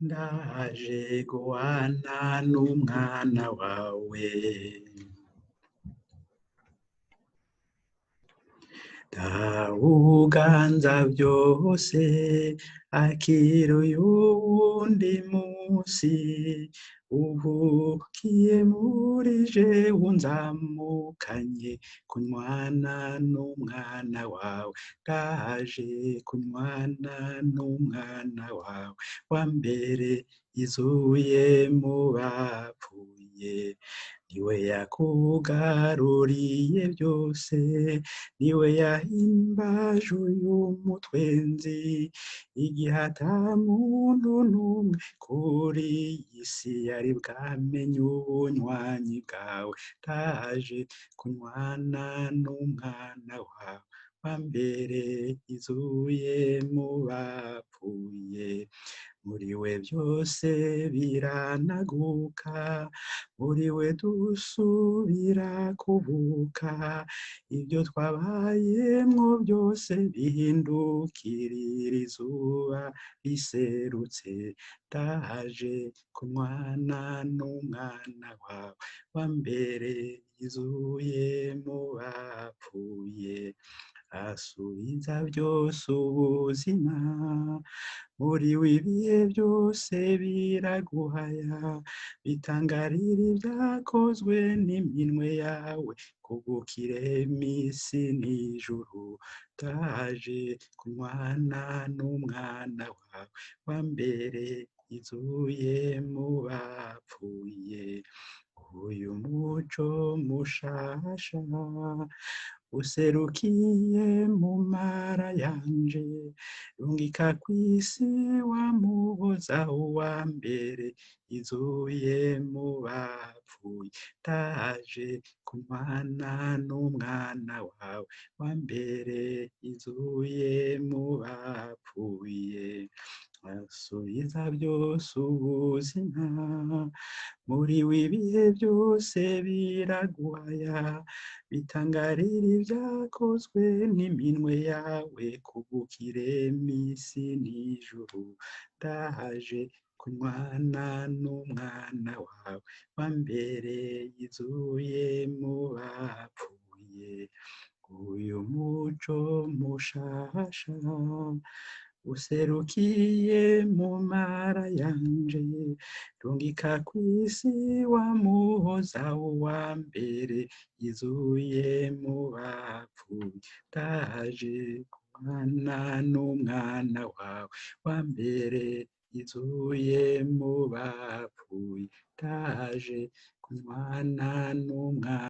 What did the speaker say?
ndaje guhana n'umwana wawe Uganza byose akiruye uwundi munsi uhukiye muri jewe unzamukanye kunywana n'umwana wawe ndaje kunywana n'umwana wawe wa mbere izuye mu bapfuye niwe yakugaruriye byose niwe yahimbaje uyu mutwenzi igihe ata muntu n'umwe kuri iyi si yari bwamenye ubunywanyi bwawe ndaje kunywana n'umwana wawe wa mbere izuye mu bapfuye muri we byose biranaguka muri we dusubira kuvuka ibyo twabayemwo byose bihindukirira izuba riserutse ndaje kunywana n'umwana wawe wa mbere izuye mu bapfuye asubiza byose ubuzima muri w'ibihe byose biraguhaya bitangarira ibyakozwe n'iminwe yawe kugukirema isi n'ijuru ndaje kunywana n'umwana wawe wa mbere izuye mu bapfuye uyu muco mushasha userukiye mu mara yanje rungika kw'isi wamuhoza wa mbere izuye mu bapfuye ndaje kunywana n'umwana wawe wa mbere izuye mu bapfuye asubiza byose ubuzima muri w'ibihe byose biraguhaya bitangarira ibyakozwe n'iminwe yawe kugukirema isi n'ijuru ndaje kunywana n'umwana wawe wa mbere izuye mu bapfuye uyu muco mushasha userukiye mu mara yanje rungika kw'isi wamuhoza wa mbere izuye mu bapfuye ndaje kunywana n'umwana wawe wa mbere izuye mu bapfuye ndaje kunywana n'umwana